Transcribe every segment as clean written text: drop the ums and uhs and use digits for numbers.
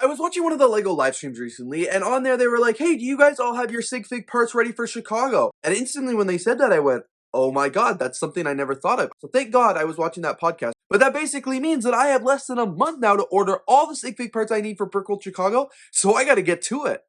I was watching one of the LEGO live streams recently, and on there they were like, hey, do you guys all have your SigFig parts ready for Chicago? And instantly when they said that, I went, oh my god, that's something I never thought of. So thank God I was watching that podcast. But that basically means that I have less than a month now to order all the SigFig parts I need for BrickWorld Chicago, so I gotta get to it.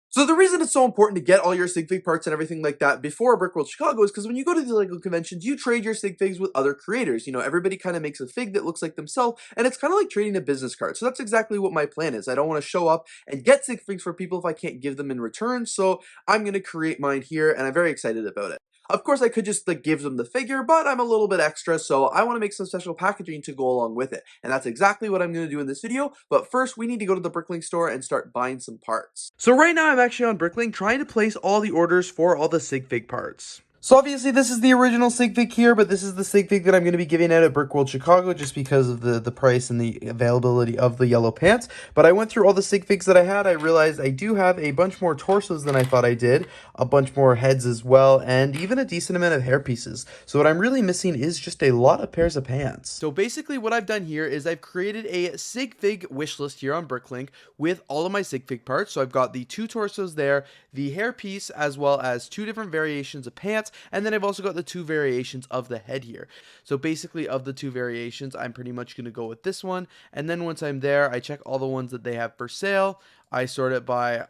So the reason it's so important to get all your SigFig parts and everything like that before BrickWorld Chicago is because when you go to the LEGO conventions, you trade your SigFigs with other creators. You know, everybody kind of makes a fig that looks like themselves, and it's kind of like trading a business card. So that's exactly what my plan is. I don't want to show up and get SigFigs for people if I can't give them in return, so I'm going to create mine here, and I'm very excited about it. Of course, I could just give them the figure, but I'm a little bit extra, so I want to make some special packaging to go along with it. And that's exactly what I'm going to do in this video, but first we need to go to the BrickLink store and start buying some parts. So right now I'm actually on BrickLink trying to place all the orders for all the SigFig parts. So obviously this is the original SigFig here, but this is the SigFig that I'm going to be giving out at BrickWorld Chicago just because of the price and the availability of the yellow pants. But I went through all the SigFigs that I had. I realized I do have a bunch more torsos than I thought I did, a bunch more heads as well, and even a decent amount of hair pieces. So what I'm really missing is just a lot of pairs of pants. So basically what I've done here is I've created a SigFig wish list here on BrickLink with all of my SigFig parts. So I've got the 2 torsos there, the hair piece, as well as 2 different variations of pants. And then I've also got the 2 variations of the head here. So basically of the 2 variations, I'm pretty much going to go with this one. And then once I'm there, I check all the ones that they have for sale. I sort it by,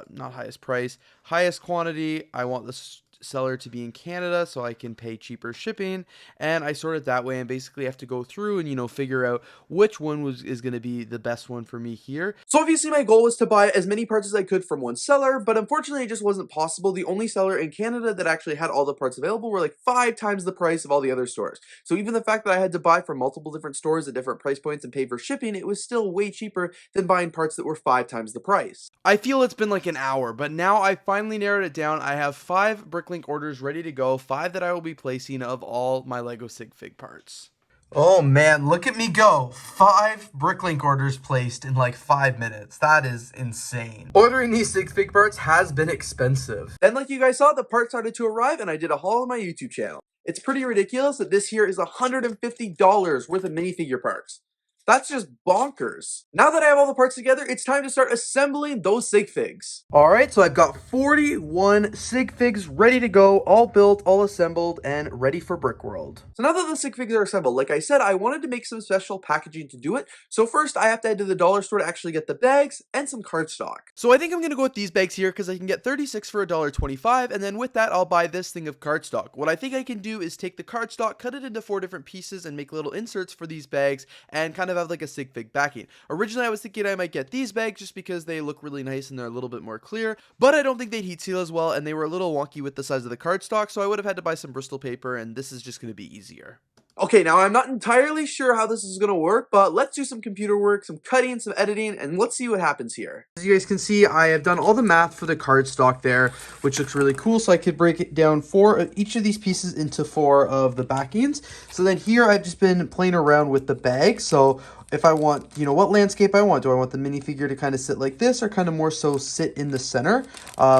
not highest price, highest quantity. I want this seller to be in Canada so I can pay cheaper shipping, and I sort it that way and basically have to go through and, you know, figure out which one is going to be the best one for me here. So obviously my goal was to buy as many parts as I could from one seller, but unfortunately it just wasn't possible. The only seller in Canada that actually had all the parts available were like 5 times the price of all the other stores. So even the fact that I had to buy from multiple different stores at different price points and pay for shipping, it was still way cheaper than buying parts that were 5 times the price. I feel it's been like an hour, but now I finally narrowed it down. I have 5 BrickLink orders ready to go, 5 that I will be placing of all my LEGO SigFig parts. Oh man, look at me go. 5 BrickLink orders placed in like 5 minutes. That is insane. Ordering these SigFig parts has been expensive. Then like you guys saw, the parts started to arrive and I did a haul on my YouTube channel. It's pretty ridiculous that this here is $150 worth of minifigure parts. That's just bonkers. Now that I have all the parts together, it's time to start assembling those SigFigs. Alright, so I've got 41 SigFigs ready to go, all built, all assembled, and ready for BrickWorld. So now that the SigFigs are assembled, like I said, I wanted to make some special packaging to do it. So first, I have to head to the dollar store to actually get the bags and some cardstock. So I think I'm going to go with these bags here because I can get 36 for $1.25, and then with that, I'll buy this thing of cardstock. What I think I can do is take the cardstock, cut it into 4 different pieces, and make little inserts for these bags, and kind of have like a SigFig backing. Originally I was thinking I might get these bags just because they look really nice and they're a little bit more clear, but I don't think they'd heat seal as well, and they were a little wonky with the size of the cardstock, so I would have had to buy some Bristol paper, and this is just going to be easier. Okay, now I'm not entirely sure how this is going to work, but let's do some computer work, some cutting, some editing, and let's see what happens here. As you guys can see, I have done all the math for the cardstock there, which looks really cool, so I could break it down for each of these pieces into 4 of the backings. So then here I've just been playing around with the bag, so if I want, you know, what landscape I want. Do I want the minifigure to kind of sit like this or kind of more so sit in the center?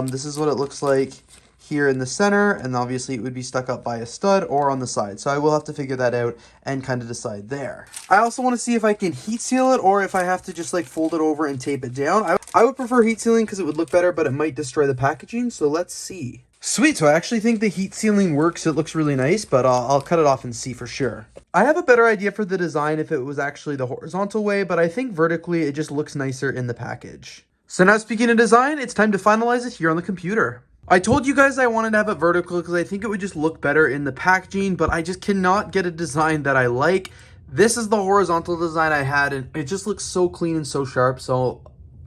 This is what it looks like here in the center, and obviously it would be stuck up by a stud or on the side. So I will have to figure that out and kind of decide there. I also want to see if I can heat seal it or if I have to just like fold it over and tape it down. I would prefer heat sealing because it would look better, but it might destroy the packaging. So let's see. Sweet, so I actually think the heat sealing works. It looks really nice, but I'll cut it off and see for sure. I have a better idea for the design if it was actually the horizontal way, but I think vertically it just looks nicer in the package. So now speaking of design, it's time to finalize it here on the computer. I told you guys I wanted to have it vertical because I think it would just look better in the packaging, but I just cannot get a design that I like. This is the horizontal design I had, and it just looks so clean and so sharp, so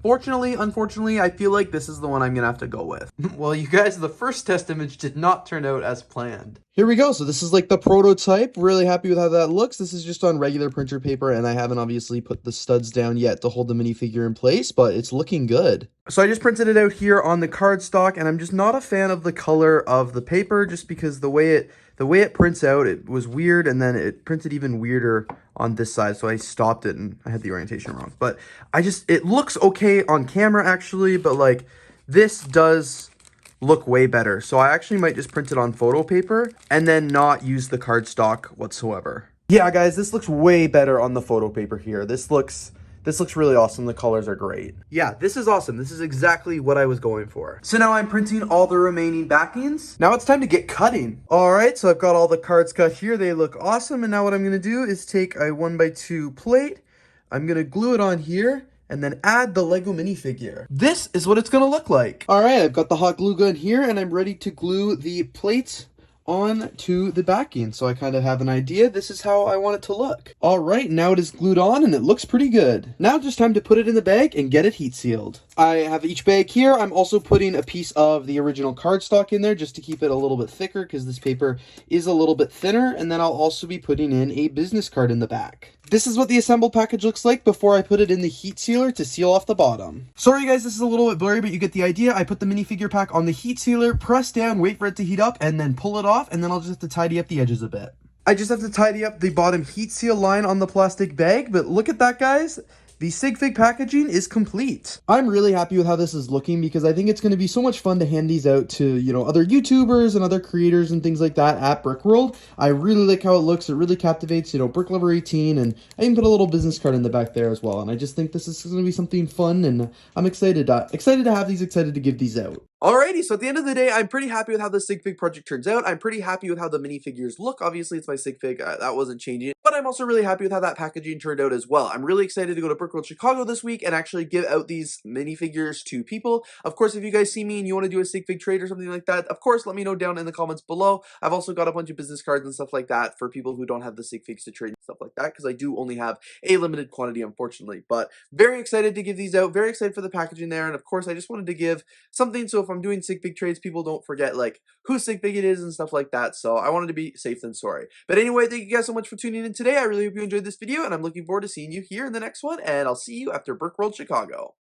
unfortunately, I feel like this is the one I'm gonna have to go with. Well, you guys, the first test image did not turn out as planned. Here we go. So this is like the prototype. Really happy with how that looks. This is just on regular printer paper, and I haven't obviously put the studs down yet to hold the minifigure in place, but it's looking good. So I just printed it out here on the cardstock, and I'm just not a fan of the color of the paper just because the way it prints out, it was weird, and then it printed even weirder on this side, so I stopped it and I had the orientation wrong. But it looks okay on camera actually, but like this does look way better. So I actually might just print it on photo paper and then not use the cardstock whatsoever. Yeah, guys, this looks way better on the photo paper here. This looks really awesome. The colors are great. Yeah, this is awesome. This is exactly what I was going for. So now I'm printing all the remaining backings. Now it's time to get cutting. All right, so I've got all the cards cut here. They look awesome. And now what I'm gonna do is take a 1x2 plate. I'm gonna glue it on here and then add the Lego minifigure. This is what it's gonna look like. All right, I've got the hot glue gun here and I'm ready to glue the plates on to the backing. So I kind of have an idea. This is how I want it to look. All right, now it is glued on and it looks pretty good. Now just time to put it in the bag and get it heat sealed. I have each bag here. I'm also putting a piece of the original cardstock in there just to keep it a little bit thicker because this paper is a little bit thinner. And then I'll also be putting in a business card in the back. This is what the assembled package looks like before I put it in the heat sealer to seal off the bottom. Sorry guys, this is a little bit blurry, but you get the idea. I put the minifigure pack on the heat sealer, press down, wait for it to heat up, and then pull it off, and then I'll just have to tidy up the edges a bit. I just have to tidy up the bottom heat seal line on the plastic bag, but look at that, guys. The SigFig packaging is complete. I'm really happy with how this is looking because I think it's going to be so much fun to hand these out to, other YouTubers and other creators and things like that at BrickWorld. I really like how it looks. It really captivates, BrickLover18, and I even put a little business card in the back there as well. And I just think this is going to be something fun, and I'm excited to have these, excited to give these out. Alrighty, so at the end of the day, I'm pretty happy with how the SigFig project turns out. I'm pretty happy with how the minifigures look. Obviously, it's my SigFig. That wasn't changing. But I'm also really happy with how that packaging turned out as well. I'm really excited to go to BrickWorld Chicago this week and actually give out these minifigures to people. Of course, if you guys see me and you want to do a SigFig trade or something like that, of course, let me know down in the comments below. I've also got a bunch of business cards and stuff like that for people who don't have the SigFigs to trade and stuff like that, because I do only have a limited quantity, unfortunately. But very excited to give these out. Very excited for the packaging there. And of course, I just wanted to give something so if I'm doing SigFig trades, people don't forget like who SigFig it is and stuff like that. So I wanted to be safe than sorry. But anyway, thank you guys so much for tuning in today. I really hope you enjoyed this video, and I'm looking forward to seeing you here in the next one, and I'll see you after BrickWorld Chicago.